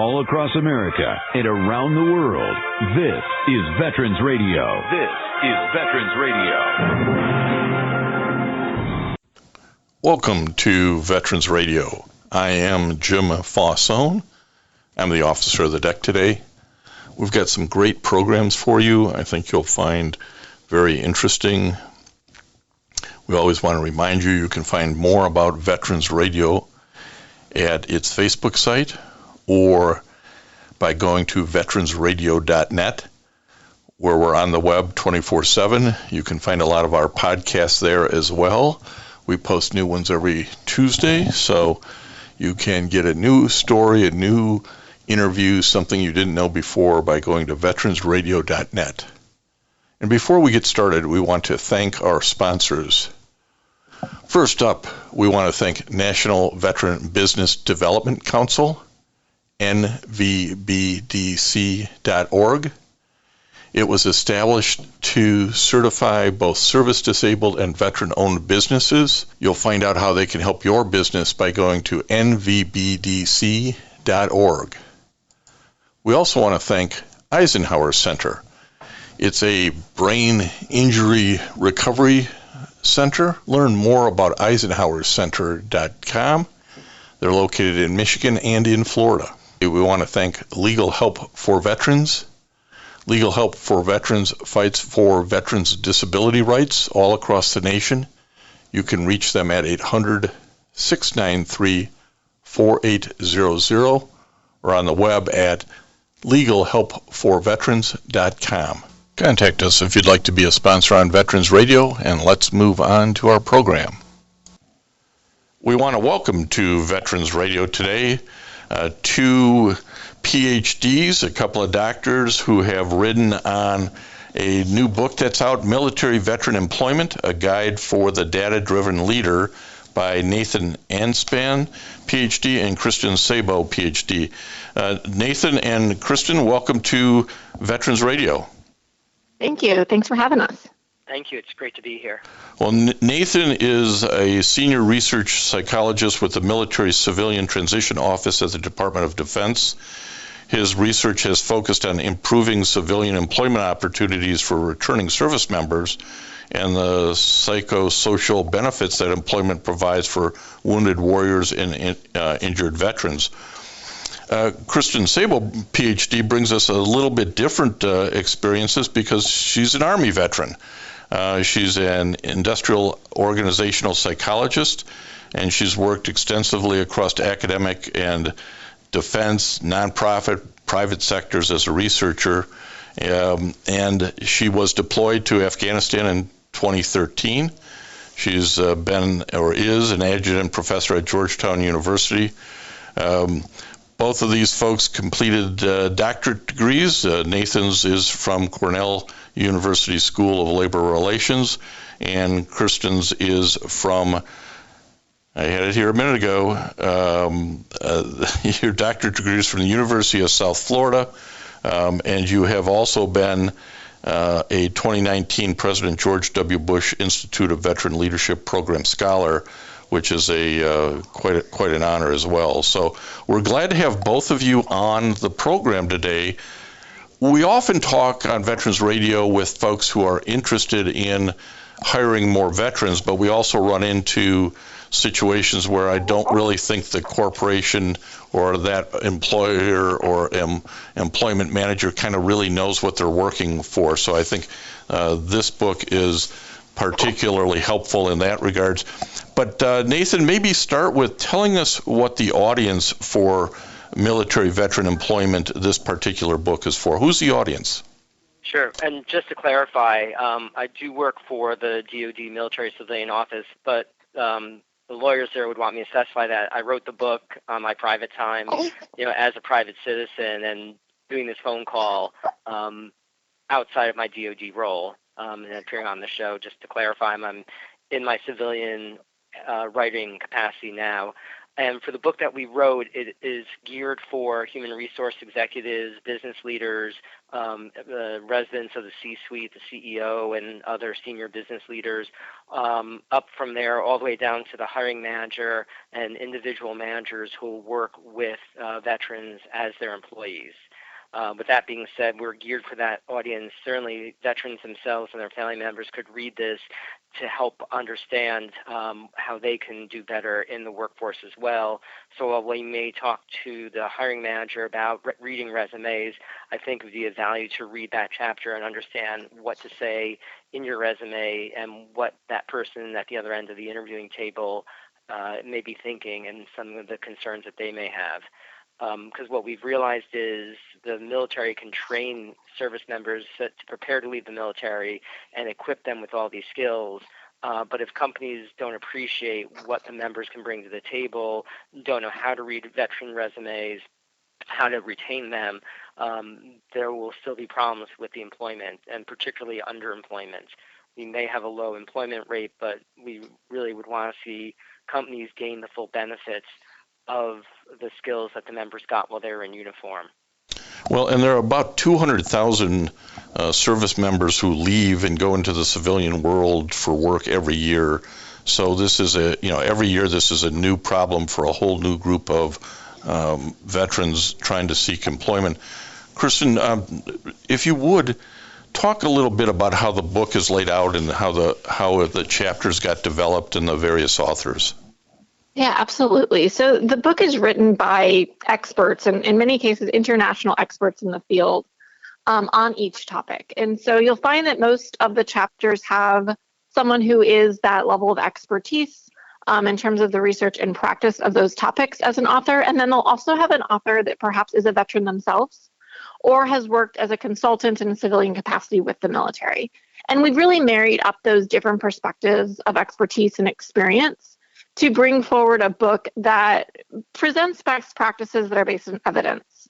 all across America and around the world. This is Veterans Radio. This is Veterans Radio. Welcome to Veterans Radio. I am Jim Fausone. I'm the officer of the deck today. We've got some great programs for you. I think you'll find very interesting. We always want to remind you can find more about Veterans Radio at its Facebook site or by going to veteransradio.net, where we're on the web 24/7. You can find a lot of our podcasts there as well. We post new ones every Tuesday, so you can get a new story, a new interview, something you didn't know before by going to veteransradio.net. And before we get started, we want to thank our sponsors. First up, we want to thank National Veteran Business Development Council, nvbdc.org. It was established to certify both service-disabled and veteran-owned businesses. You'll find out how they can help your business by going to nvbdc.org. We also want to thank Eisenhower Center. It's a brain injury recovery center. Learn more about eisenhowercenter.com. They're located in Michigan and in Florida. We want to thank Legal Help for Veterans. Legal Help for Veterans fights for veterans' disability rights all across the nation. You can reach them at 800-693-4800 or on the web at legalhelpforveterans.com. Contact us if you'd like to be a sponsor on Veterans Radio, and let's move on to our program. We want to welcome to Veterans Radio today two PhDs, a couple of doctors who have written on a new book that's out, Military Veteran Employment, a Guide for the Data-Driven Leader, by Nathan Ainspan, PhD, and Kristin Saboe, PhD. Nathan and Kristin, welcome to Veterans Radio. Thank you. Thanks for having us. Thank you. It's great to be here. Well, Nathan is a senior research psychologist with the Military Civilian Transition Office at the Department of Defense. His research has focused on improving civilian employment opportunities for returning service members and the psychosocial benefits that employment provides for wounded warriors and injured veterans. Kristin Saboe, PhD, brings us a little bit different experiences because she's an Army veteran. She's an industrial organizational psychologist, and she's worked extensively across academic and defense, nonprofit, private sectors as a researcher. And she was deployed to Afghanistan in 2013. She's been or is an adjunct professor at Georgetown University. Both of these folks completed doctorate degrees. Nathan's is from Cornell University School of Labor Relations, and Kristin's is from, I had it here a minute ago, your doctorate degree is from the University of South Florida, and you have also been a 2019 President George W. Bush Institute of Veteran Leadership Program Scholar, which is quite an honor as well. So we're glad to have both of you on the program today. We often talk on Veterans Radio with folks who are interested in hiring more veterans, but we also run into situations where I don't really think the corporation or that employer or employment manager kind of really knows what they're working for. So I think this book is particularly helpful in that regards. But Nathan, maybe start with telling us what the audience for military veteran employment this particular book is for. Who's the audience? Sure. And just to clarify, I do work for the DoD Military Civilian Office, but the lawyers there would want me to specify that I wrote the book on my private time, as a private citizen, and doing this phone call outside of my DoD role and appearing on the show. Just to clarify, I'm in my civilian writing capacity now. And for the book that we wrote, it is geared for human resource executives, business leaders, the residents of the C-suite, the CEO, and other senior business leaders, up from there all the way down to the hiring manager and individual managers who work with veterans as their employees. With that being said, we're geared for that audience. Certainly, veterans themselves and their family members could read this to help understand how they can do better in the workforce as well. So while we may talk to the hiring manager about reading resumes, I think it would be of value to read that chapter and understand what to say in your resume and what that person at the other end of the interviewing table may be thinking and some of the concerns that they may have. Because what we've realized is the military can train service members to prepare to leave the military and equip them with all these skills. But if companies don't appreciate what the members can bring to the table, don't know how to read veteran resumes, how to retain them, there will still be problems with the employment, and particularly underemployment. We may have a low employment rate, but we really would want to see companies gain the full benefits of the skills that the members got while they were in uniform. Well, and there are about 200,000 service members who leave and go into the civilian world for work every year. So this is every year this is a new problem for a whole new group of veterans trying to seek employment. Kristin, if you would, talk a little bit about how the book is laid out and how the chapters got developed and the various authors. Yeah, absolutely. So the book is written by experts, and in many cases, international experts in the field on each topic. And so you'll find that most of the chapters have someone who is that level of expertise in terms of the research and practice of those topics as an author. And then they'll also have an author that perhaps is a veteran themselves or has worked as a consultant in a civilian capacity with the military. And we've really married up those different perspectives of expertise and experience to bring forward a book that presents best practices that are based in evidence.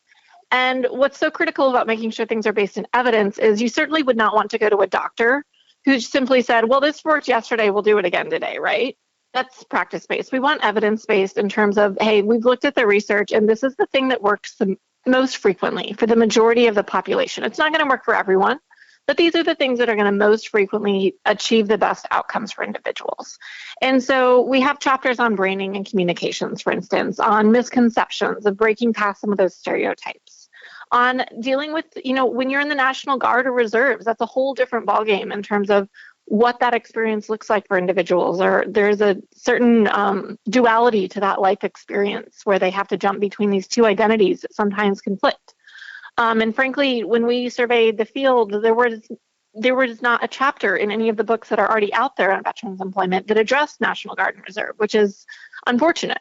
And what's so critical about making sure things are based in evidence is you certainly would not want to go to a doctor who simply said, well, this worked yesterday, we'll do it again today, right? That's practice-based. We want evidence-based in terms of, hey, we've looked at the research and this is the thing that works the most frequently for the majority of the population. It's not going to work for everyone, but these are the things that are going to most frequently achieve the best outcomes for individuals. And so we have chapters on branding and communications, for instance, on misconceptions of breaking past some of those stereotypes, on dealing with, when you're in the National Guard or Reserves, that's a whole different ballgame in terms of what that experience looks like for individuals, or there's a certain duality to that life experience where they have to jump between these two identities that sometimes conflict. And frankly, when we surveyed the field, there was not a chapter in any of the books that are already out there on veterans employment that addressed National Guard and Reserve, which is unfortunate.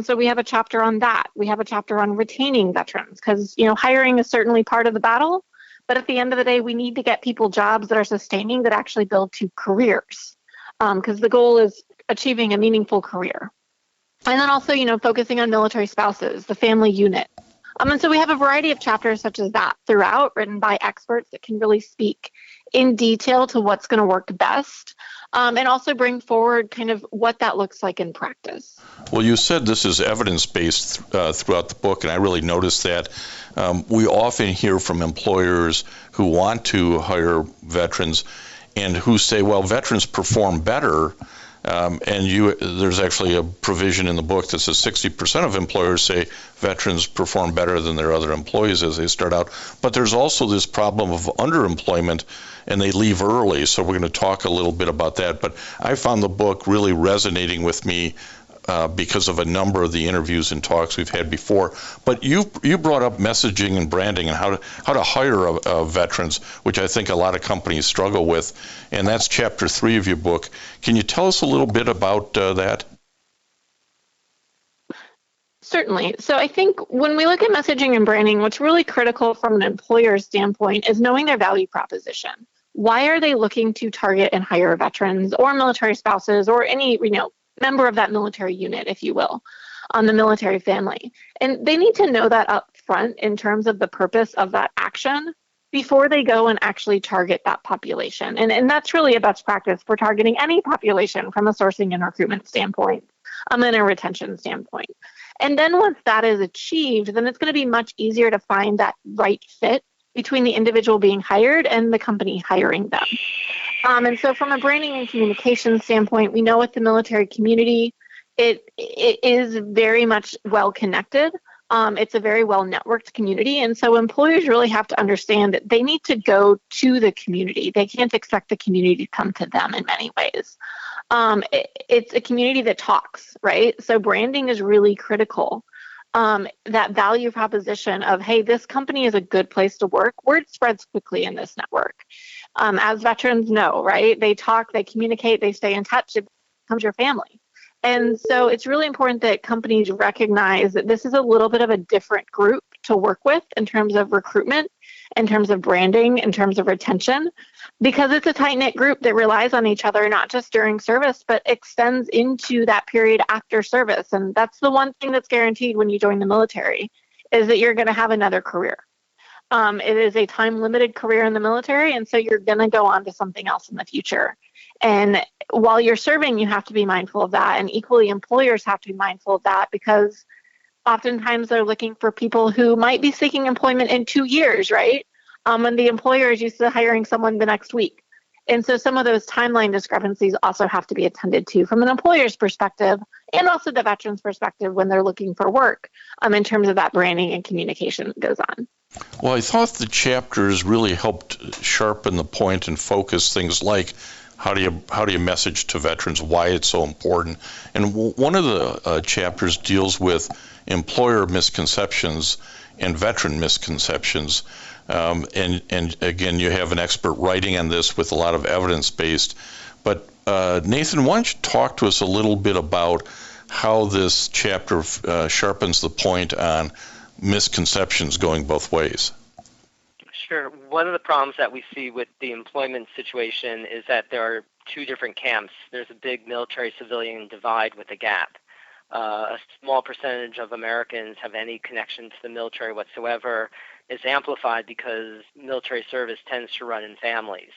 So we have a chapter on that. We have a chapter on retaining veterans because, hiring is certainly part of the battle. But at the end of the day, we need to get people jobs that are sustaining, that actually build to careers, because the goal is achieving a meaningful career. And then also, focusing on military spouses, the family unit. And so we have a variety of chapters such as that throughout, written by experts that can really speak in detail to what's going to work best, and also bring forward kind of what that looks like in practice. Well, you said this is evidence-based throughout the book, and I really noticed that. We often hear from employers who want to hire veterans and who say, well, veterans perform better. There's actually a provision in the book that says 60% of employers say veterans perform better than their other employees as they start out. But there's also this problem of underemployment, and they leave early. So we're going to talk a little bit about that. But I found the book really resonating with me because of a number of the interviews and talks we've had before. But you brought up messaging and branding and how to hire veterans, which I think a lot of companies struggle with, and that's chapter 3 of your book. Can you tell us a little bit about that? Certainly. So I think when we look at messaging and branding, what's really critical from an employer's standpoint is knowing their value proposition. Why are they looking to target and hire veterans or military spouses or any, member of that military unit, if you will, on the military family? And they need to know that up front in terms of the purpose of that action before they go and actually target that population. And that's really a best practice for targeting any population from a sourcing and recruitment standpoint. and a retention standpoint. And then once that is achieved, then it's going to be much easier to find that right fit between the individual being hired and the company hiring them. And so from a branding and communication standpoint, we know with the military community, it is very much well connected. It's a very well networked community. And so employers really have to understand that they need to go to the community. They can't expect the community to come to them in many ways. It's a community that talks, right? So branding is really critical. That value proposition of, hey, this company is a good place to work, word spreads quickly in this network. As veterans know, right? They talk, they communicate, they stay in touch, it becomes your family. And so it's really important that companies recognize that this is a little bit of a different group to work with in terms of recruitment, in terms of branding, in terms of retention, because it's a tight-knit group that relies on each other, not just during service, but extends into that period after service. And that's the one thing that's guaranteed when you join the military, is that you're going to have another career. It is a time-limited career in the military, and so you're going to go on to something else in the future. And while you're serving, you have to be mindful of that. And equally, employers have to be mindful of that, because oftentimes they're looking for people who might be seeking employment in 2 years, right? And the employer is used to hiring someone the next week. And so some of those timeline discrepancies also have to be attended to from an employer's perspective, and also the veteran's perspective when they're looking for work, in terms of that branding and communication that goes on. Well, I thought the chapters really helped sharpen the point and focus things like how do you message to veterans, why it's so important. And one of the chapters deals with employer misconceptions and veteran misconceptions. And again, you have an expert writing on this with a lot of evidence-based. But Nathan, why don't you talk to us a little bit about how this chapter sharpens the point on misconceptions going both ways? Sure. One of the problems that we see with the employment situation is that there are two different camps. There's a big military-civilian divide with a gap. A small percentage of Americans have any connection to the military whatsoever. It's amplified because military service tends to run in families.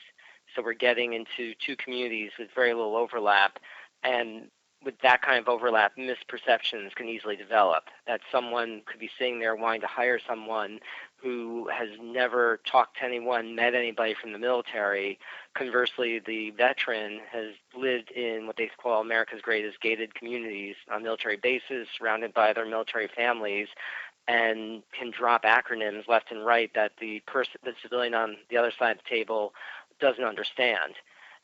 So we're getting into two communities with very little overlap, and with that kind of overlap, misperceptions can easily develop. That someone could be sitting there wanting to hire someone who has never talked to anyone, met anybody from the military. Conversely, the veteran has lived in what they call America's greatest gated communities on military bases, surrounded by their military families, and can drop acronyms left and right that the civilian on the other side of the table doesn't understand.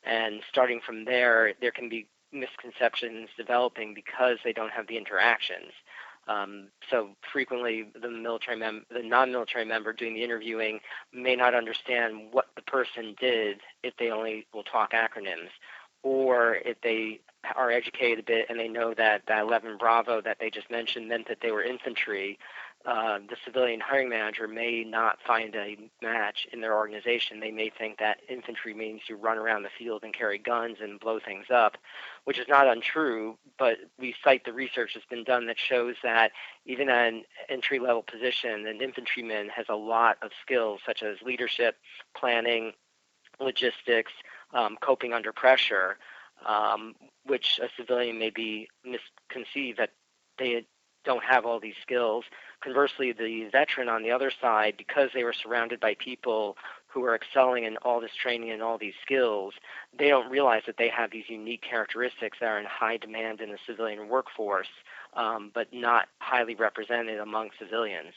And starting from there, there can be misconceptions developing because they don't have the interactions. So frequently, the non-military member doing the interviewing may not understand what the person did if they only will talk acronyms, or if they are educated a bit and they know that 11 Bravo that they just mentioned meant that they were infantry. The civilian hiring manager may not find a match in their organization. They may think that infantry means you run around the field and carry guns and blow things up, which is not untrue, but we cite the research that's been done that shows that even at an entry-level position, an infantryman has a lot of skills such as leadership, planning, logistics, coping under pressure, which a civilian may be misconceived that they don't have all these skills. Conversely, the veteran on the other side, because they were surrounded by people who are excelling in all this training and all these skills, they don't realize that they have these unique characteristics that are in high demand in the civilian workforce, but not highly represented among civilians.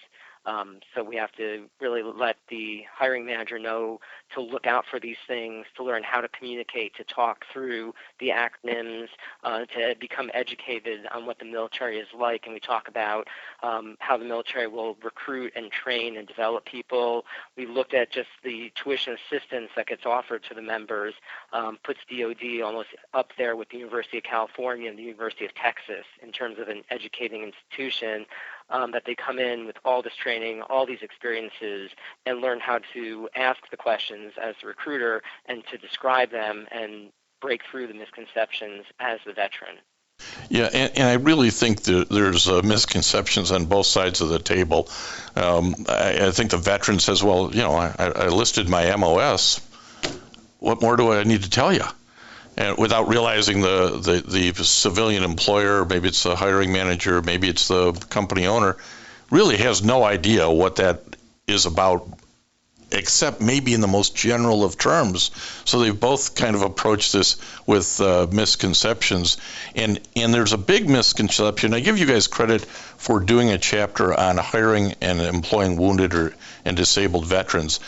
So we have to really let the hiring manager know to look out for these things, to learn how to communicate, to talk through the acronyms, to become educated on what the military is like. And we talk about how the military will recruit and train and develop people. We looked at just the tuition assistance that gets offered to the members, puts DOD almost up there with the University of California and the University of Texas in terms of an educating institution. That they come in with all this training, all these experiences, and learn how to ask the questions as the recruiter and to describe them and break through the misconceptions as the veteran. Yeah, and I really think that there's misconceptions on both sides of the table. I think the veteran says, well, I listed my MOS. What more do I need to tell you? and without realizing the civilian employer, maybe it's the hiring manager, maybe it's the company owner, really has no idea what that is about, except maybe in the most general of terms. So they've both kind of approached this with misconceptions. And there's a big misconception. I give you guys credit for doing a chapter on hiring and employing wounded and disabled veterans.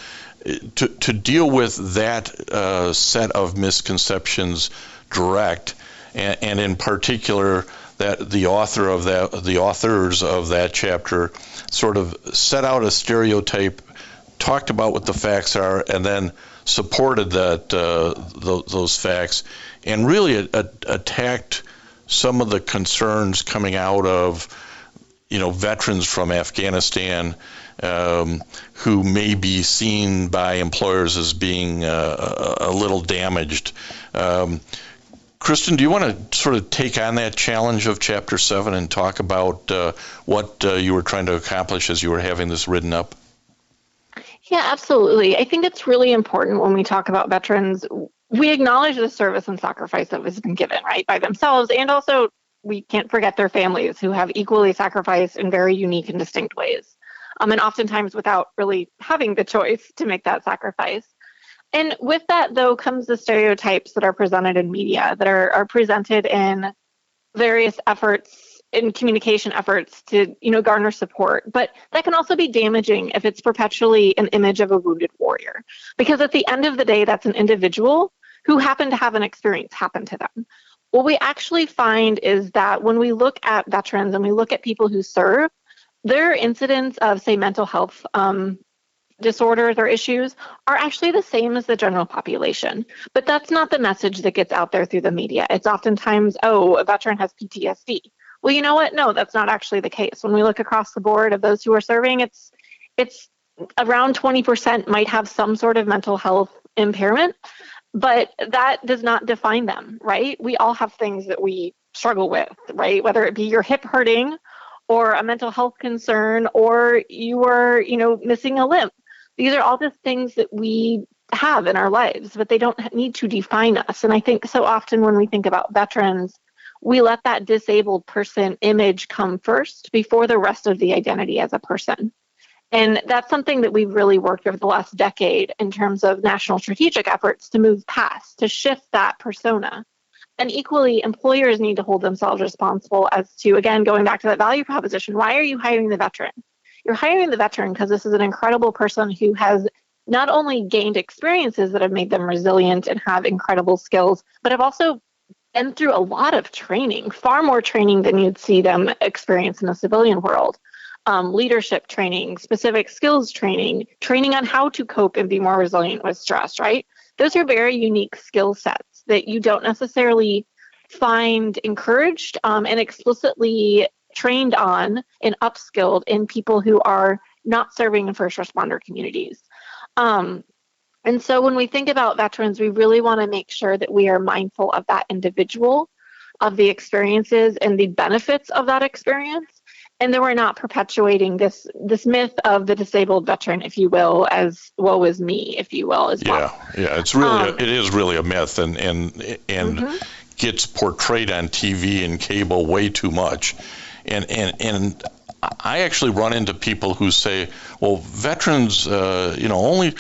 To deal with that set of misconceptions direct, and in particular that the authors of that chapter sort of set out a stereotype, talked about what the facts are, and then supported those facts, and really attacked some of the concerns coming out of veterans from Afghanistan who may be seen by employers as being a little damaged. Kristin, do you want to sort of take on that challenge of Chapter 7 and talk about what you were trying to accomplish as you were having this written up? Yeah, absolutely. I think it's really important when we talk about veterans, we acknowledge the service and sacrifice that has been given, right, by themselves, and also we can't forget their families who have equally sacrificed in very unique and distinct ways, and oftentimes without really having the choice to make that sacrifice. And with that, though, comes the stereotypes that are presented in media, that are presented in various efforts, in communication efforts to, garner support. But that can also be damaging if it's perpetually an image of a wounded warrior. Because at the end of the day, that's an individual who happened to have an experience happen to them. What we actually find is that when we look at veterans and we look at people who serve, their incidence of, say, mental health disorders or issues are actually the same as the general population. But that's not the message that gets out there through the media. It's oftentimes, oh, a veteran has PTSD. Well, you know what? No, that's not actually the case. When we look across the board of those who are serving, it's around 20% might have some sort of mental health impairment, but that does not define them, right? We all have things that we struggle with, right? Whether it be your hip hurting or a mental health concern, or you are, missing a limb. These are all the things that we have in our lives, but they don't need to define us. And I think so often when we think about veterans, we let that disabled person image come first before the rest of the identity as a person. And that's something that we've really worked over the last decade in terms of national strategic efforts to move past, to shift that persona. And equally, employers need to hold themselves responsible as to, again, going back to that value proposition, why are you hiring the veteran? You're hiring the veteran because this is an incredible person who has not only gained experiences that have made them resilient and have incredible skills, but have also been through a lot of training, far more training than you'd see them experience in the civilian world. Leadership training, specific skills training, training on how to cope and be more resilient with stress, right? Those are very unique skill sets that you don't necessarily find encouraged and explicitly trained on and upskilled in people who are not serving in first responder communities. And so when we think about veterans, we really want to make sure that we are mindful of that individual, of the experiences and the benefits of that experience, and that we're not perpetuating this myth of the disabled veteran, if you will, as woe is me, if you will, as well. Yeah, it's really it is really a myth, and gets portrayed on TV and cable way too much. And I actually run into people who say, well, veterans, only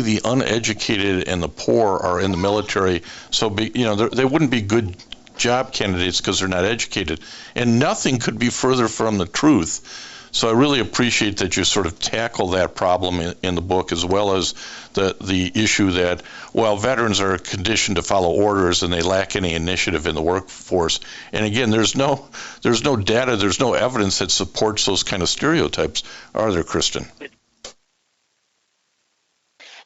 the uneducated and the poor are in the military, so they wouldn't be good job candidates because they're not educated. And nothing could be further from the truth. So I really appreciate that you sort of tackle that problem in the book, as well as the issue that, well, veterans are conditioned to follow orders and they lack any initiative in the workforce. And again, there's no data, there's no evidence that supports those kind of stereotypes, are there, Kristin?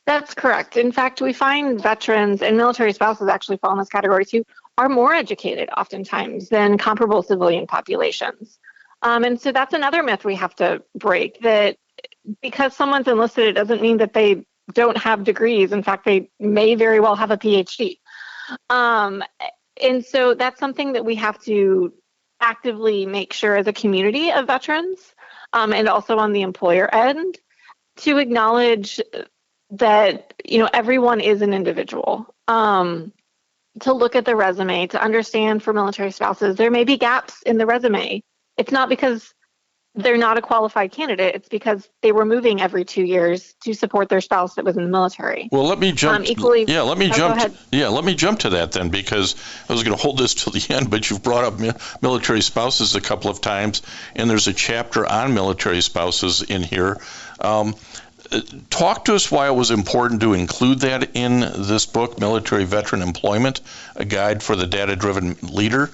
That's correct. In fact, we find veterans and military spouses actually fall in this category too, are more educated oftentimes than comparable civilian populations. And so that's another myth we have to break, that because someone's enlisted, it doesn't mean that they don't have degrees. In fact, they may very well have a PhD. And so that's something that we have to actively make sure as a community of veterans, and also on the employer end, to acknowledge that, everyone is an individual. to look at the resume, to understand for military spouses, there may be gaps in the resume. It's not because they're not a qualified candidate. It's because they were moving every 2 years to support their spouse that was in the military. Well, let me jump. Equally, Let me go ahead. Let me jump to that then, because I was going to hold this till the end, but you've brought up military spouses a couple of times, and there's a chapter on military spouses in here. Talk to us why it was important to include that in this book, Military Veteran Employment, a guide for the data-driven leader.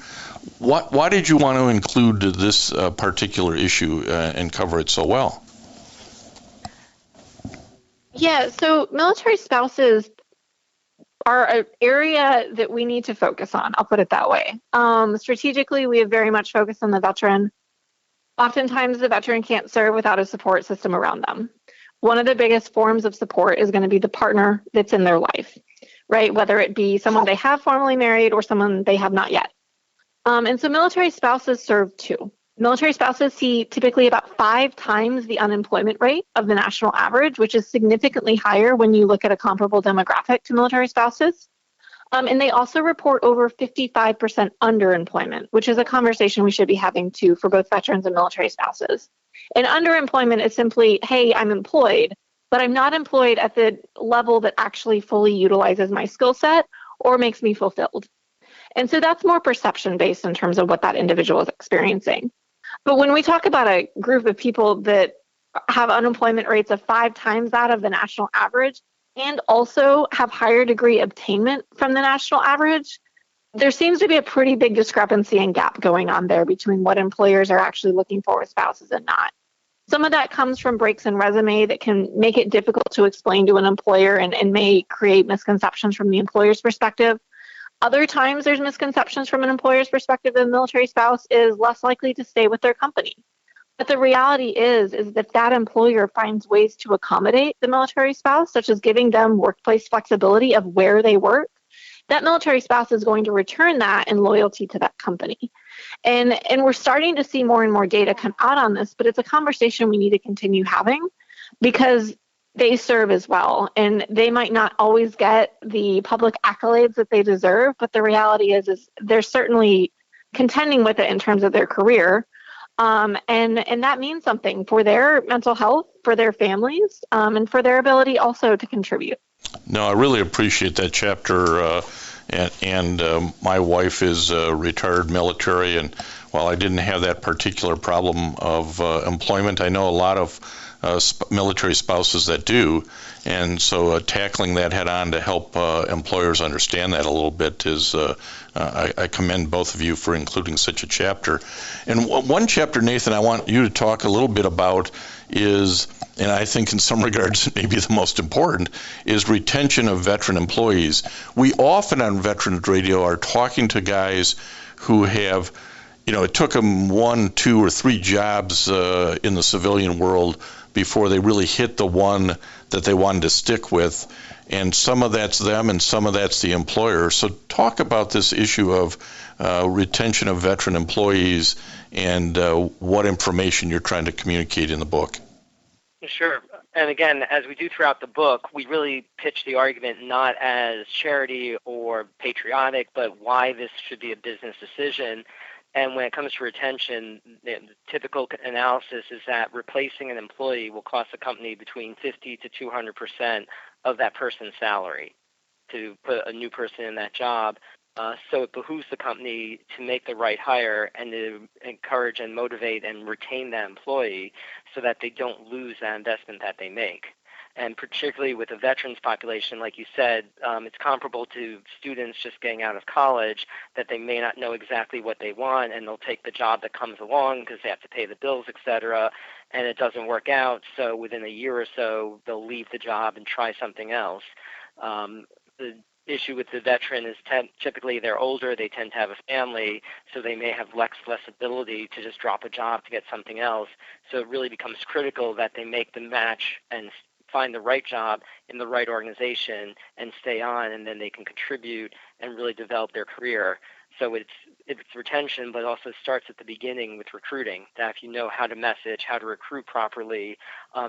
Why did you want to include this particular issue and cover it so well? Yeah, so military spouses are an area that we need to focus on. I'll put it that way. Strategically, we have very much focused on the veteran. Oftentimes, the veteran can't serve without a support system around them. One of the biggest forms of support is going to be the partner that's in their life, right? Whether it be someone they have formally married or someone they have not yet. And so military spouses serve too. Military spouses see typically about 5 times the unemployment rate of the national average, which is significantly higher when you look at a comparable demographic to military spouses. And they also report over 55% underemployment, which is a conversation we should be having too for both veterans and military spouses. And underemployment is simply, hey, I'm employed, but I'm not employed at the level that actually fully utilizes my skill set or makes me fulfilled. And so that's more perception based in terms of what that individual is experiencing. But when we talk about a group of people that have unemployment rates of 5 times that of the national average and also have higher degree obtainment from the national average, there seems to be a pretty big discrepancy and gap going on there between what employers are actually looking for with spouses and not. Some of that comes from breaks in resume that can make it difficult to explain to an employer and may create misconceptions from the employer's perspective. Other times there's misconceptions from an employer's perspective that a military spouse is less likely to stay with their company. But the reality is that that employer finds ways to accommodate the military spouse, such as giving them workplace flexibility of where they work. That military spouse is going to return that in loyalty to that company. And we're starting to see more and more data come out on this, but it's a conversation we need to continue having because they serve as well. And they might not always get the public accolades that they deserve, but the reality is they're certainly contending with it in terms of their career. And that means something for their mental health, for their families, and for their ability also to contribute. No, I really appreciate that chapter. And my wife is retired military, and while I didn't have that particular problem of employment, I know a lot of military spouses that do, and so tackling that head on to help employers understand that a little bit is, I commend both of you for including such a chapter. And one chapter, Nathan, I want you to talk a little bit about is, and I think in some regards maybe the most important, is retention of veteran employees. We often on Veterans Radio are talking to guys who have, it took them 1, 2, or 3 jobs in the civilian world before they really hit the one that they wanted to stick with. And some of that's them and some of that's the employer. So talk about this issue of retention of veteran employees and what information you're trying to communicate in the book. Sure. And again, as we do throughout the book, we really pitch the argument not as charity or patriotic, but why this should be a business decision. And when it comes to retention, the typical analysis is that replacing an employee will cost the company between 50 to 200% of that person's salary to put a new person in that job. So it behooves the company to make the right hire and to encourage and motivate and retain that employee so that they don't lose that investment that they make. And particularly with the veterans population, like you said, it's comparable to students just getting out of college, that they may not know exactly what they want, and they'll take the job that comes along because they have to pay the bills, et cetera, and it doesn't work out. So within a year or so, they'll leave the job and try something else. The issue with the veteran is typically they're older, they tend to have a family, so they may have less ability to just drop a job to get something else. So it really becomes critical that they make the match and find the right job in the right organization and stay on, and then they can contribute and really develop their career. So it's retention, but also starts at the beginning with recruiting. That if you know how to message, how to recruit properly,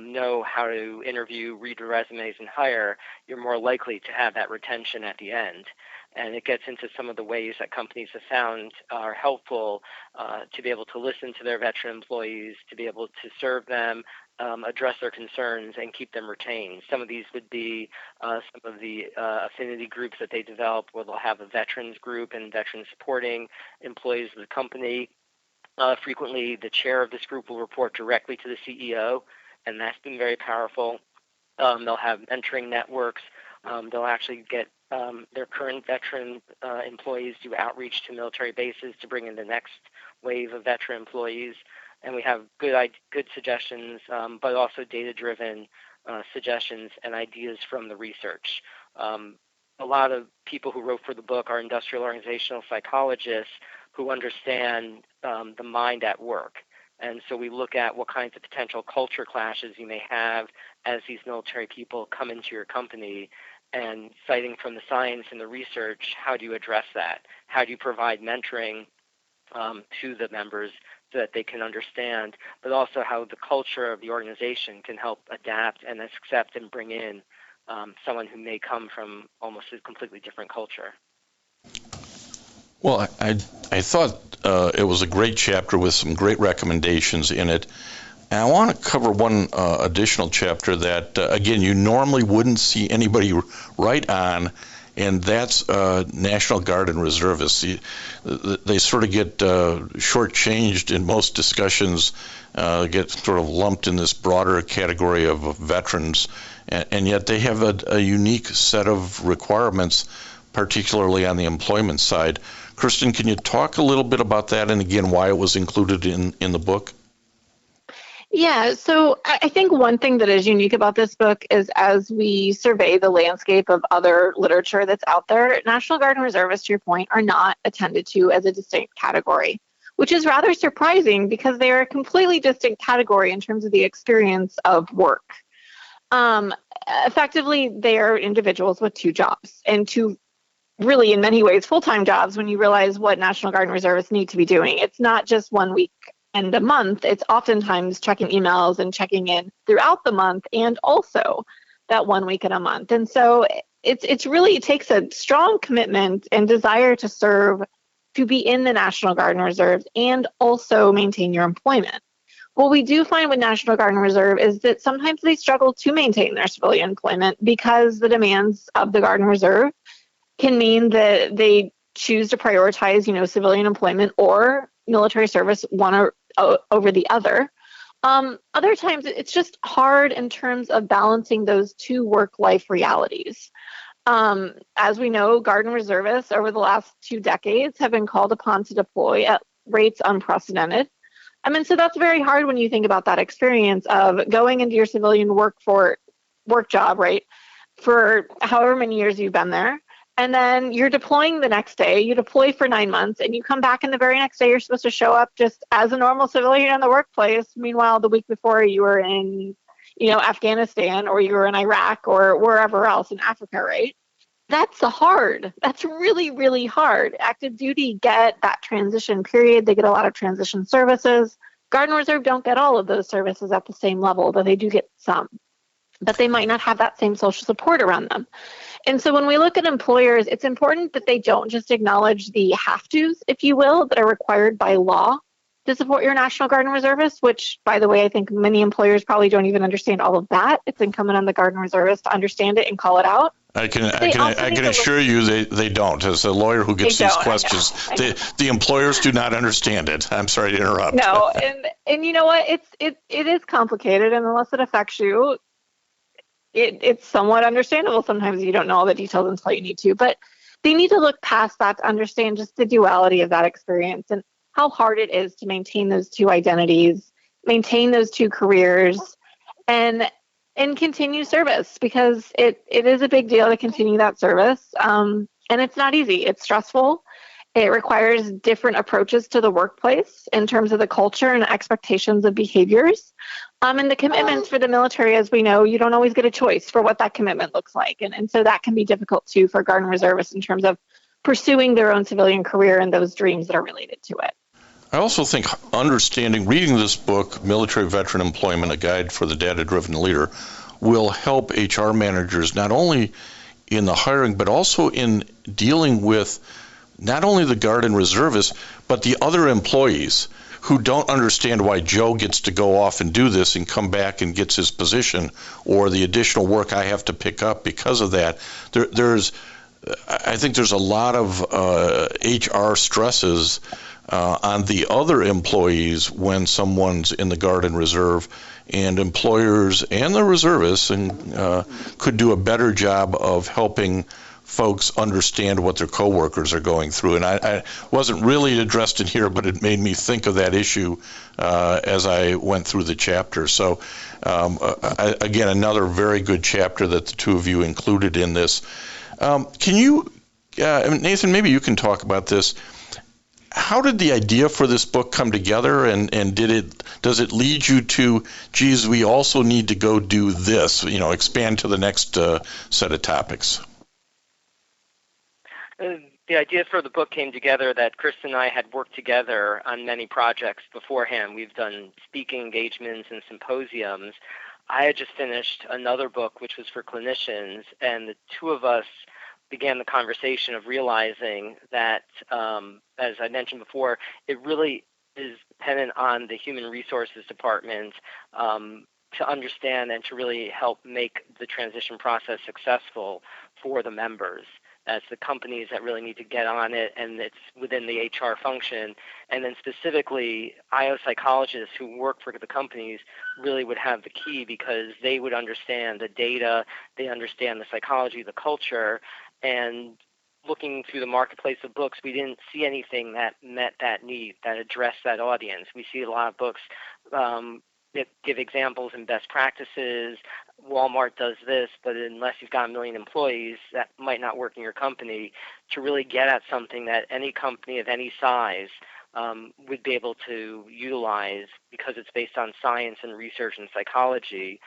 know how to interview, read the resumes, and hire, you're more likely to have that retention at the end. And it gets into some of the ways that companies have found are helpful to be able to listen to their veteran employees, to be able to serve them, address their concerns, and keep them retained. Some of these would be some of the affinity groups that they develop, where they'll have a veterans group and veteran supporting employees of the company. Frequently, the chair of this group will report directly to the CEO, and that's been very powerful. They'll have mentoring networks. They'll actually get their current veteran employees do outreach to military bases to bring in the next wave of veteran employees. And we have good suggestions, but also data-driven suggestions and ideas from the research. A lot of people who wrote for the book are industrial organizational psychologists who understand the mind at work. And so we look at what kinds of potential culture clashes you may have as these military people come into your company, and citing from the science and the research, how do you address that? How do you provide mentoring to the members so that they can understand, but also how the culture of the organization can help adapt and accept and bring in someone who may come from almost a completely different culture. Well, I thought it was a great chapter with some great recommendations in it. And I want to cover one additional chapter that, again, you normally wouldn't see anybody write on, and that's National Guard and Reservists. They sort of get shortchanged in most discussions, get sort of lumped in this broader category of veterans, and yet they have a unique set of requirements, particularly on the employment side. Kristin, can you talk a little bit about that, and again, why it was included in the book? Yeah, so I think one thing that is unique about this book is, as we survey the landscape of other literature that's out there, National Guard and Reservists, to your point, are not attended to as a distinct category, which is rather surprising because they are a completely distinct category in terms of the experience of work. Effectively, they are individuals with two jobs, and two really, in many ways, full-time jobs when you realize what National Guard and Reservists need to be doing. It's not just 1 week and a month. It's oftentimes checking emails and checking in throughout the month, and also that 1 week and a month. And so it really takes a strong commitment and desire to serve, to be in the National Guard and Reserves, and also maintain your employment. What we do find with National Guard and Reserve is that sometimes they struggle to maintain their civilian employment because the demands of the Guard and Reserve can mean that they choose to prioritize, civilian employment or military service one over the other. Other times it's just hard in terms of balancing those two work-life realities. As we know, Guard and Reservists over the last 2 decades have been called upon to deploy at rates unprecedented. So that's very hard when you think about that experience of going into your civilian work job, right, for however many years you've been there. And then you're deploying the next day. You deploy for 9 months, and you come back, and the very next day you're supposed to show up just as a normal civilian in the workplace. Meanwhile, the week before you were in, Afghanistan, or you were in Iraq, or wherever else in Africa, right? That's hard. That's really, really hard. Active duty get that transition period. They get a lot of transition services. Guard and Reserve don't get all of those services at the same level, but they do get some. But they might not have that same social support around them. And so when we look at employers, it's important that they don't just acknowledge the have-tos, if you will, that are required by law to support your National Guard and Reservists, which, by the way, I think many employers probably don't even understand all of that. It's incumbent on the Guard and Reservists to understand it and call it out. I can assure you they don't. As a lawyer who gets these questions, the employers do not understand it. I'm sorry to interrupt. No, and you know what? It is complicated, and unless it affects you, it's somewhat understandable. Sometimes you don't know all the details until you need to, but they need to look past that to understand just the duality of that experience and how hard it is to maintain those two identities, maintain those two careers, and continue service, because it is a big deal to continue that service. And it's not easy. It's stressful. It requires different approaches to the workplace in terms of the culture and expectations of behaviors. And the commitments for the military, as we know, you don't always get a choice for what that commitment looks like. And so that can be difficult too for Guard and Reservists in terms of pursuing their own civilian career and those dreams that are related to it. I also think reading this book, Military Veteran Employment, A Guide for the Data-Driven Leader, will help HR managers not only in the hiring, but also in dealing with not only the Guard and Reservists, but the other employees who don't understand why Joe gets to go off and do this and come back and gets his position, or the additional work I have to pick up because of that. I think there's a lot of HR stresses on the other employees when someone's in the Guard and Reserve, and employers and the reservists could do a better job of helping folks understand what their coworkers are going through. And I wasn't really addressed in here, but it made me think of that issue as I went through the chapter. So again, another very good chapter that the two of you included in this. Can you, Nathan, maybe you can talk about this. How did the idea for this book come together, and does it lead you to, geez, we also need to go do this, expand to the next set of topics? The idea for the book came together that Kristin and I had worked together on many projects beforehand. We've done speaking engagements and symposiums. I had just finished another book, which was for clinicians, and the two of us began the conversation of realizing that, as I mentioned before, it really is dependent on the human resources department to understand and to really help make the transition process successful for the members. That's the companies that really need to get on it, and it's within the HR function. And then specifically, IO psychologists who work for the companies really would have the key, because they would understand the data, they understand the psychology, the culture, and looking through the marketplace of books, we didn't see anything that met that need, that addressed that audience. We see a lot of books that give examples and best practices. Walmart does this, but unless you've got 1 million employees, that might not work in your company. To really get at something that any company of any size would be able to utilize, because it's based on science and research and psychology,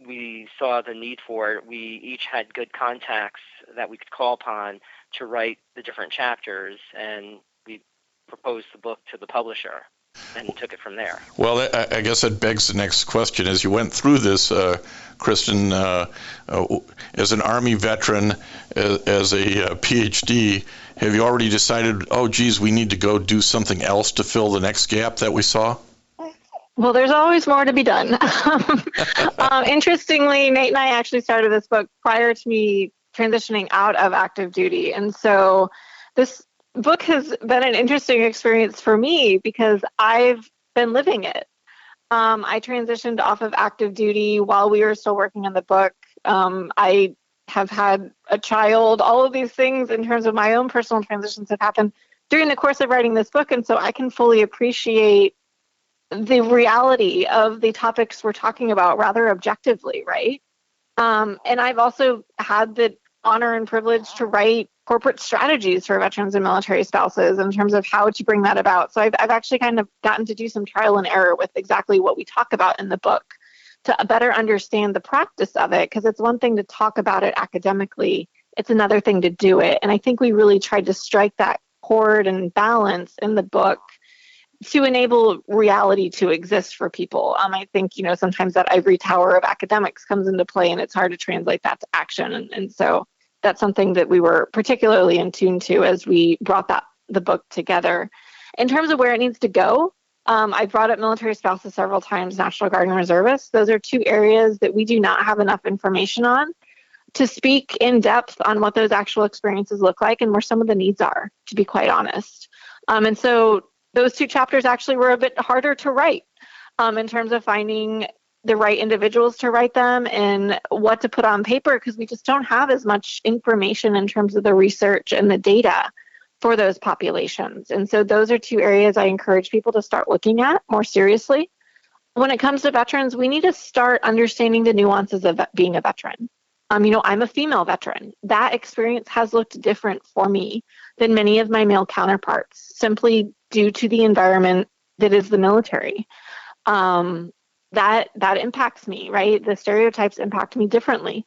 we saw the need for it. We each had good contacts that we could call upon to write the different chapters, and we proposed the book to the publisher and took it from there. Well, I guess that begs the next question. As you went through this, Kristin, as an Army veteran, as a PhD, have you already decided, oh, geez, we need to go do something else to fill the next gap that we saw? Well, there's always more to be done. Interestingly, Nate and I actually started this book prior to me transitioning out of active duty. And so this book has been an interesting experience for me because I've been living it. I transitioned off of active duty while we were still working on the book. I have had a child. All of these things in terms of my own personal transitions have happened during the course of writing this book. And so I can fully appreciate the reality of the topics we're talking about rather objectively, right? And I've also had the honor and privilege to write corporate strategies for veterans and military spouses in terms of how to bring that about. So I've actually kind of gotten to do some trial and error with exactly what we talk about in the book to better understand the practice of it, because it's one thing to talk about it academically, it's another thing to do it. And I think we really tried to strike that chord and balance in the book to enable reality to exist for people. I think, sometimes that ivory tower of academics comes into play, and it's hard to translate that to action. And so that's something that we were particularly in tune to as we brought the book together. In terms of where it needs to go, I brought up military spouses several times, National Guard and Reservists. Those are two areas that we do not have enough information on to speak in depth on what those actual experiences look like and where some of the needs are, to be quite honest. And so those two chapters actually were a bit harder to write in terms of finding the right individuals to write them and what to put on paper, because we just don't have as much information in terms of the research and the data for those populations. And so those are two areas I encourage people to start looking at more seriously. When it comes to veterans, we need to start understanding the nuances of being a veteran. I'm a female veteran. That experience has looked different for me than many of my male counterparts, simply due to the environment that is the military. That impacts me, right? The stereotypes impact me differently.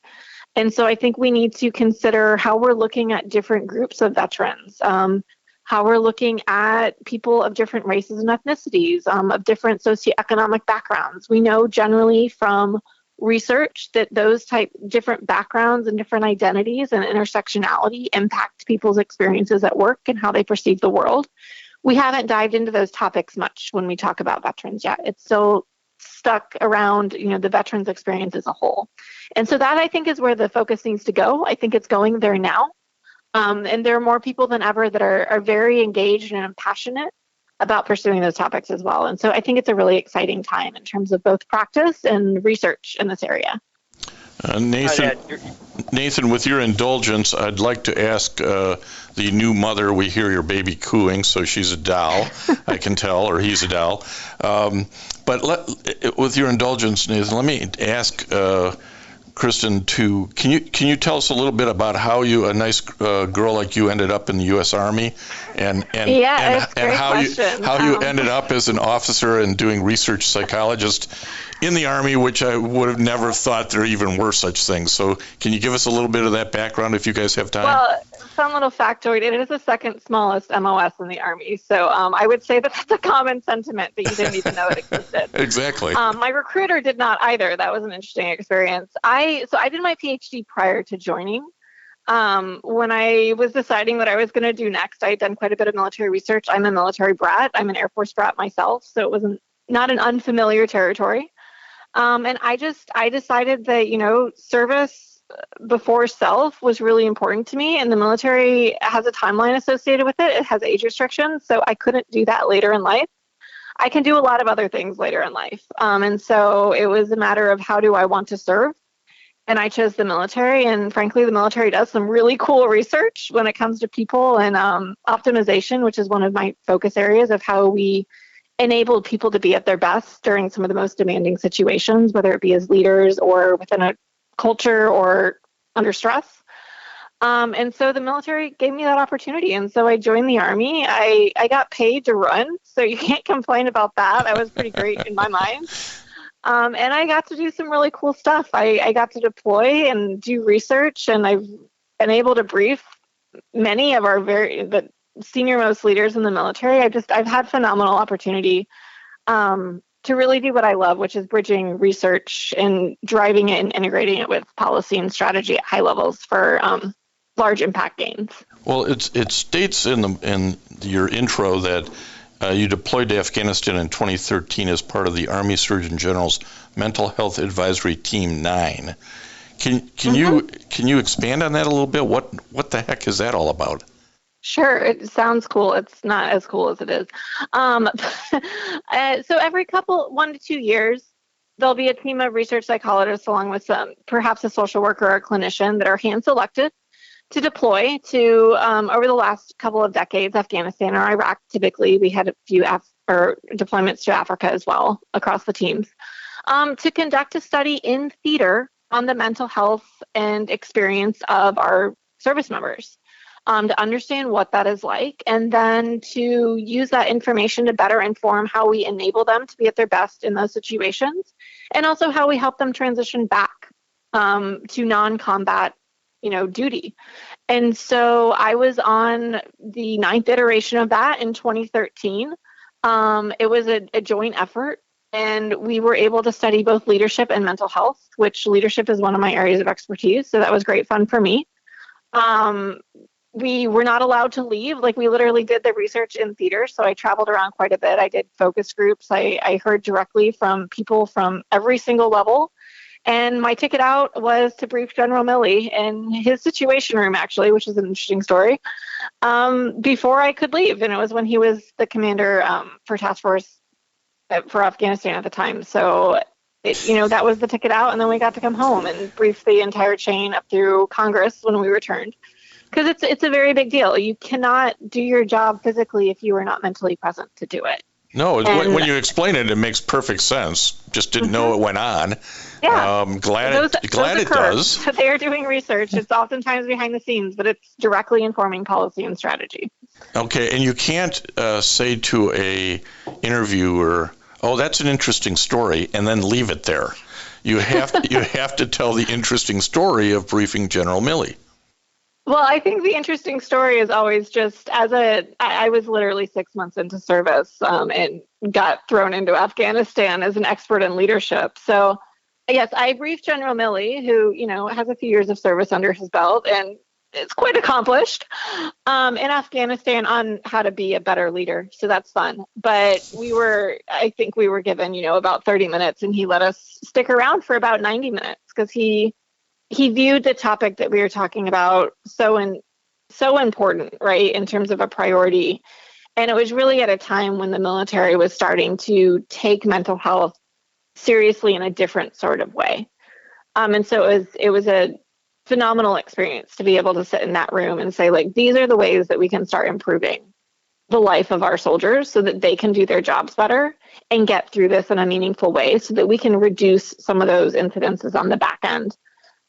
And so I think we need to consider how we're looking at different groups of veterans, how we're looking at people of different races and ethnicities, of different socioeconomic backgrounds. We know generally from research that those type different backgrounds and different identities and intersectionality impact people's experiences at work and how they perceive the world. We haven't dived into those topics much when we talk about veterans yet. It's still stuck around, the veterans experience as a whole. And so that, I think, is where the focus needs to go. I think it's going there now. And there are more people than ever that are very engaged and passionate about pursuing those topics as well. And so I think it's a really exciting time in terms of both practice and research in this area. Nathan, with your indulgence, I'd like to ask the new mother. We hear your baby cooing, so she's a doll, I can tell, or he's a doll. But with your indulgence, Nathan, let me ask Kristin, can you tell us a little bit about how a nice girl like you ended up in the U.S. Army, and how you ended up as an officer and doing research psychologist in the Army, which I would have never thought there even were such things. So can you give us a little bit of that background if you guys have time? Well, some little factoid, it is the second smallest MOS in the Army. So I would say that that's a common sentiment that you didn't even know it existed. Exactly. My recruiter did not either. That was an interesting experience. I did my PhD prior to joining. When I was deciding what I was going to do next, I had done quite a bit of military research. I'm a military brat. I'm an Air Force brat myself. So it was not an unfamiliar territory. And I decided that, service before self was really important to me, and the military has a timeline associated with it. It has age restrictions, so I couldn't do that later in life. I can do a lot of other things later in life. And so it was a matter of how do I want to serve? And I chose the military, and frankly, the military does some really cool research when it comes to people and optimization, which is one of my focus areas of how we enable people to be at their best during some of the most demanding situations, whether it be as leaders or within a culture or under stress. And so the military gave me that opportunity. And so I joined the Army. I got paid to run, so you can't complain about that. That was pretty great in my mind. And I got to do some really cool stuff. I got to deploy and do research, and I've been able to brief many of the senior most leaders in the military. I've had phenomenal opportunity to really do what I love, which is bridging research and driving it and integrating it with policy and strategy at high levels for large impact gains. Well, it states in your intro that you deployed to Afghanistan in 2013 as part of the Army Surgeon General's Mental Health Advisory Team 9. Can you expand on that a little bit? What the heck is that all about? Sure, it sounds cool. It's not as cool as it is. So every 1 to 2 years, there'll be a team of research psychologists along with perhaps a social worker or a clinician that are hand-selected to deploy to, over the last couple of decades, Afghanistan or Iraq. Typically, we had a few deployments to Africa as well across the teams, to conduct a study in theater on the mental health and experience of our service members. To understand what that is like, and then to use that information to better inform how we enable them to be at their best in those situations, and also how we help them transition back to non-combat, duty. And so I was on the 9th iteration of that in 2013. It was a joint effort, and we were able to study both leadership and mental health, which leadership is one of my areas of expertise. So that was great fun for me. We were not allowed to leave. We literally did the research in theater. So I traveled around quite a bit. I did focus groups. I heard directly from people from every single level. And my ticket out was to brief General Milley in his situation room, actually, which is an interesting story, before I could leave. And it was when he was the commander for task force for Afghanistan at the time. So, that was the ticket out. And then we got to come home and brief the entire chain up through Congress when we returned. Because it's a very big deal. You cannot do your job physically if you are not mentally present to do it. No, when you explain it, it makes perfect sense. Just didn't know it went on. Yeah. Glad it does. They are doing research. It's oftentimes behind the scenes, but it's directly informing policy and strategy. Okay, and you can't say to a interviewer, "Oh, that's an interesting story," and then leave it there. You have to tell the interesting story of briefing General Milley. Well, I think the interesting story is always just I was literally 6 months into service and got thrown into Afghanistan as an expert in leadership. So Yes, I briefed General Milley, who, has a few years of service under his belt and is quite accomplished in Afghanistan on how to be a better leader. So that's fun. But I think we were given, about 30 minutes, and he let us stick around for about 90 minutes because he viewed the topic that we were talking about so important, right, in terms of a priority. And it was really at a time when the military was starting to take mental health seriously in a different sort of way. And so it was a phenomenal experience to be able to sit in that room and say, like, these are the ways that we can start improving the life of our soldiers so that they can do their jobs better and get through this in a meaningful way so that we can reduce some of those incidences on the back end,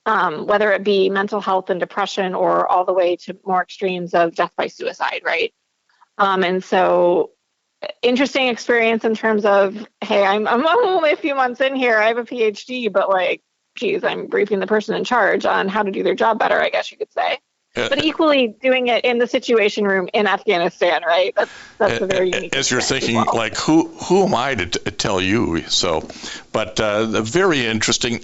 whether it be mental health and depression or all the way to more extremes of death by suicide, right? And so interesting experience in terms of, hey, I'm only a few months in here. I have a PhD, but like, geez, I'm briefing the person in charge on how to do their job better, I guess you could say. But equally doing it in the Situation Room in Afghanistan, right? That's a very unique. As you're thinking, like, who am I to tell you? So, but very interesting.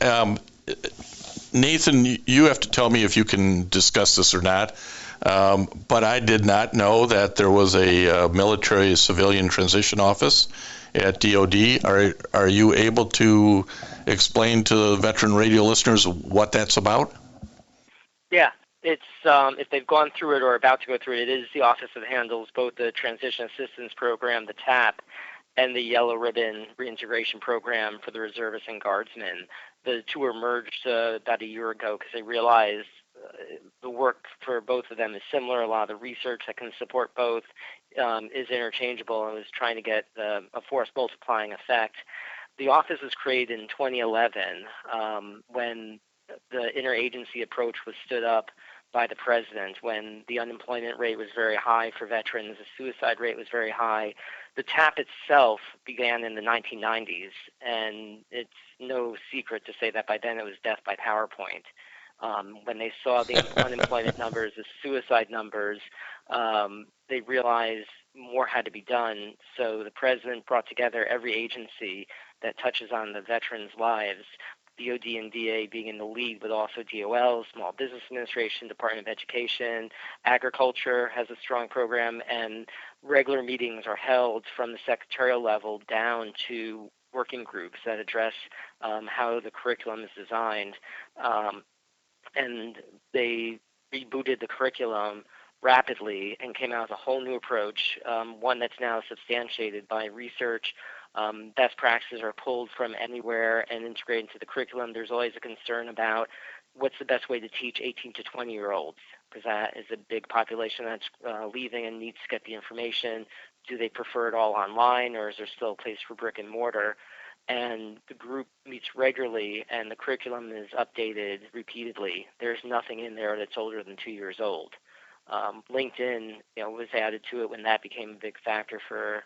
Nathan, you have to tell me if you can discuss this or not. But I did not know that there was a military civilian transition office at DoD. Are you able to explain to the veteran radio listeners what that's about? Yeah, it's if they've gone through it or about to go through it, it is the office that handles both the Transition Assistance Program, the TAP, and the Yellow Ribbon Reintegration Program for the reservists and guardsmen. The two were merged about a year ago because they realized the work for both of them is similar. A lot of the research that can support both is interchangeable, and was trying to get a force multiplying effect. The office was created in 2011 when the interagency approach was stood up by the president, when the unemployment rate was very high for veterans, the suicide rate was very high. The TAP itself began in the 1990s, and it's no secret to say that by then it was death by PowerPoint. When they saw the unemployment numbers, the suicide numbers, they realized more had to be done. So the president brought together every agency that touches on the veterans' lives, DOD and DA being in the lead, but also DOL, Small Business Administration, Department of Education, Agriculture has a strong program, and regular meetings are held from the secretarial level down to working groups that address how the curriculum is designed. And they rebooted the curriculum rapidly and came out with a whole new approach, one that's now substantiated by research. Best practices are pulled from anywhere and integrated into the curriculum. There's always a concern about what's the best way to teach 18 to 20-year-olds, because that is a big population that's leaving and needs to get the information. Do they prefer it all online, or is there still a place for brick and mortar? And the group meets regularly, and the curriculum is updated repeatedly. There's nothing in there that's older than 2 years old. LinkedIn, was added to it when that became a big factor for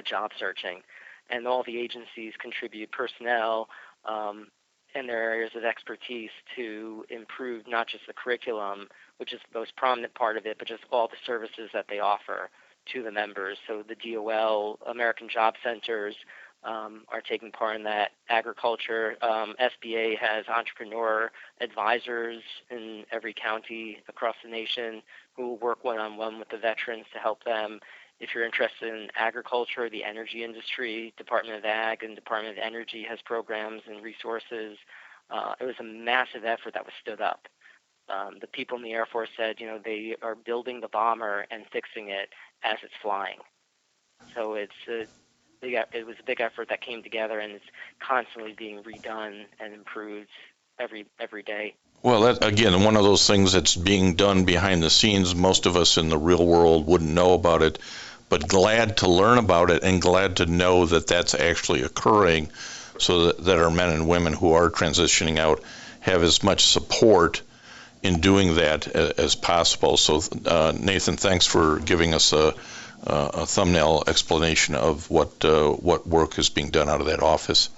job searching, and all the agencies contribute personnel and their areas of expertise to improve not just the curriculum, which is the most prominent part of it, but just all the services that they offer to the members. So the DOL, American Job Centers, are taking part in that. Agriculture, SBA has entrepreneur advisors in every county across the nation who will work one-on-one with the veterans to help them. If you're interested in agriculture, the energy industry, Department of Ag and Department of Energy has programs and resources. It was a massive effort that was stood up. The people in the Air Force said, they are building the bomber and fixing it as it's flying. So it was a big effort that came together, and it's constantly being redone and improved every day. Well, that, again, one of those things that's being done behind the scenes. Most of us in the real world wouldn't know about it, but glad to learn about it and glad to know that that's actually occurring, so that our men and women who are transitioning out have as much support in doing that as possible. So, Nathan, thanks for giving us a thumbnail explanation of what work is being done out of that office.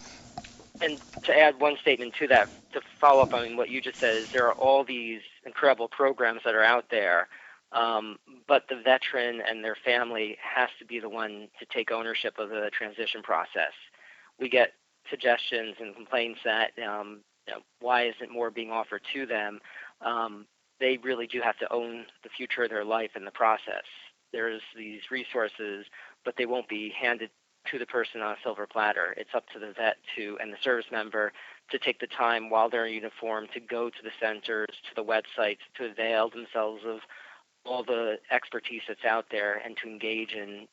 And to add one statement to that, to follow up on what you just said, is there are all these incredible programs that are out there, but the veteran and their family has to be the one to take ownership of the transition process. We get suggestions and complaints that why isn't more being offered to them, they really do have to own the future of their life in the process. There's these resources, but they won't be handed to the person on a silver platter. It's up to the vet and the service member to take the time while they're in uniform to go to the centers, to the websites, to avail themselves of all the expertise that's out there and to engage in,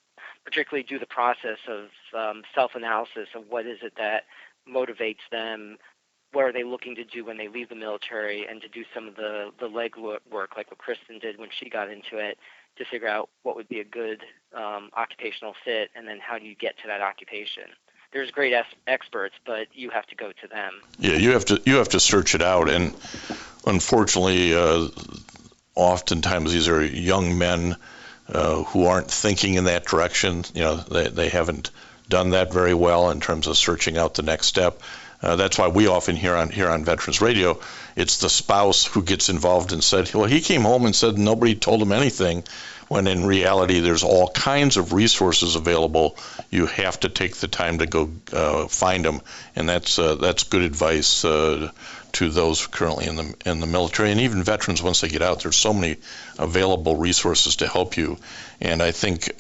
particularly do the process of self-analysis of what is it that motivates them, what are they looking to do when they leave the military, and to do some of the leg work like what Kristin did when she got into it, to figure out what would be a good occupational fit, and then how do you get to that occupation. There's great experts, but you have to go to them. Yeah, you have to search it out, and unfortunately, oftentimes these are young men who aren't thinking in that direction. They haven't done that very well in terms of searching out the next step. That's why we often hear on Veterans Radio, it's the spouse who gets involved and said, well, he came home and said nobody told him anything, when in reality there's all kinds of resources available. You have to take the time to go find them, and that's good advice to those currently in the military, and even veterans once they get out. There's so many available resources to help you, and I think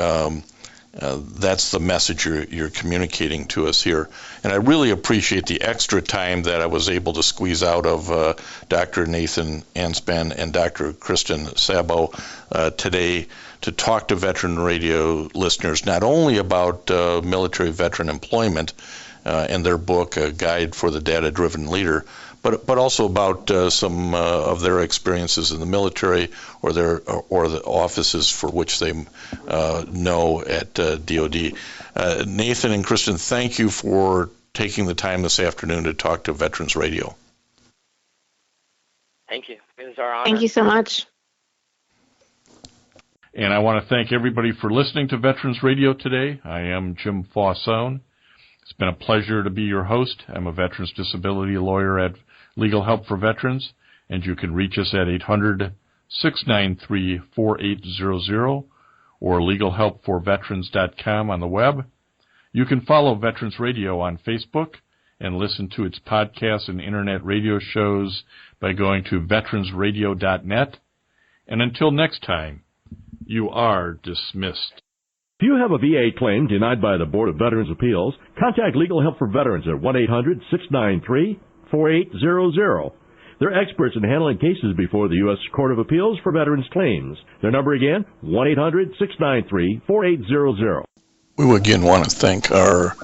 that's the message you're communicating to us here. And I really appreciate the extra time that I was able to squeeze out of Dr. Nathan Ainspan and Dr. Kristin Saboe today to talk to Veteran Radio listeners, not only about military veteran employment and their book, A Guide for the Data-Driven Leader, but also about some of their experiences in the military or the offices for which they know at DoD. Nathan and Kristin, thank you for taking the time this afternoon to talk to Veterans Radio. Thank you. It was our honor. Thank you so much. And I want to thank everybody for listening to Veterans Radio today. I am Jim Fausone. It's been a pleasure to be your host. I'm a veterans disability lawyer at Legal Help for Veterans, and you can reach us at 800-693-4800 or legalhelpforveterans.com on the web. You can follow Veterans Radio on Facebook and listen to its podcasts and internet radio shows by going to veteransradio.net. And until next time, you are dismissed. If you have a VA claim denied by the Board of Veterans' Appeals, contact Legal Help for Veterans at 1-800-693-4800. They're experts in handling cases before the U.S. Court of Appeals for Veterans Claims. Their number again, 1-800-693-4800. We again want to thank our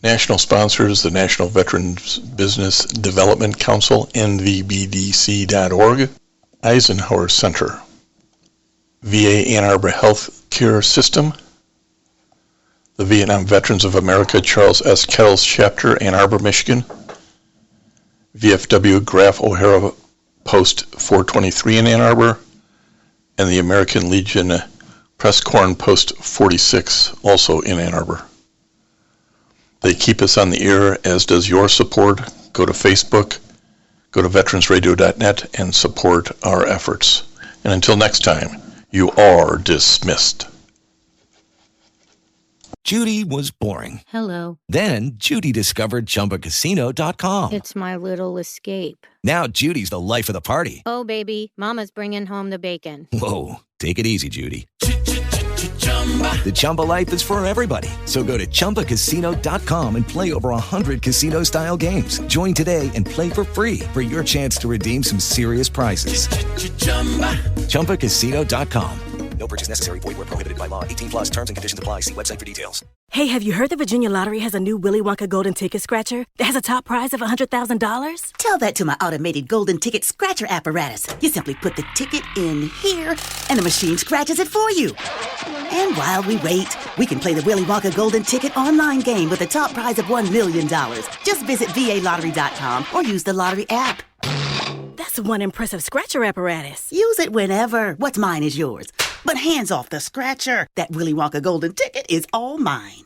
national sponsors, the National Veterans Business Development Council, NVBDC.org, Eisenhower Center, VA Ann Arbor Health Care System, the Vietnam Veterans of America Charles S. Kettles Chapter, Ann Arbor, Michigan, VFW Graf O'Hara Post 423 in Ann Arbor, and the American Legion Press Corn Post 46, also in Ann Arbor. They keep us on the air, as does your support. Go to Facebook, go to veteransradio.net, and support our efforts. And until next time, you are dismissed. Judy was boring. Hello. Then Judy discovered ChumbaCasino.com. It's my little escape. Now Judy's the life of the party. Oh, baby, mama's bringing home the bacon. Whoa, take it easy, Judy. The Chumba life is for everybody. So go to ChumbaCasino.com and play over 100 casino-style games. Join today and play for free for your chance to redeem some serious prizes. ChumbaCasino.com. No purchase necessary. Void where prohibited by law. 18+ terms and conditions apply. See website for details. Hey, have you heard the Virginia Lottery has a new Willy Wonka Golden Ticket Scratcher that has a top prize of $100,000? Tell that to my automated Golden Ticket Scratcher apparatus. You simply put the ticket in here, and the machine scratches it for you. And while we wait, we can play the Willy Wonka Golden Ticket online game with a top prize of $1 million. Just visit VALottery.com or use the lottery app. That's one impressive scratcher apparatus. Use it whenever. What's mine is yours. But hands off the scratcher. That Willy Wonka Golden Ticket is all mine.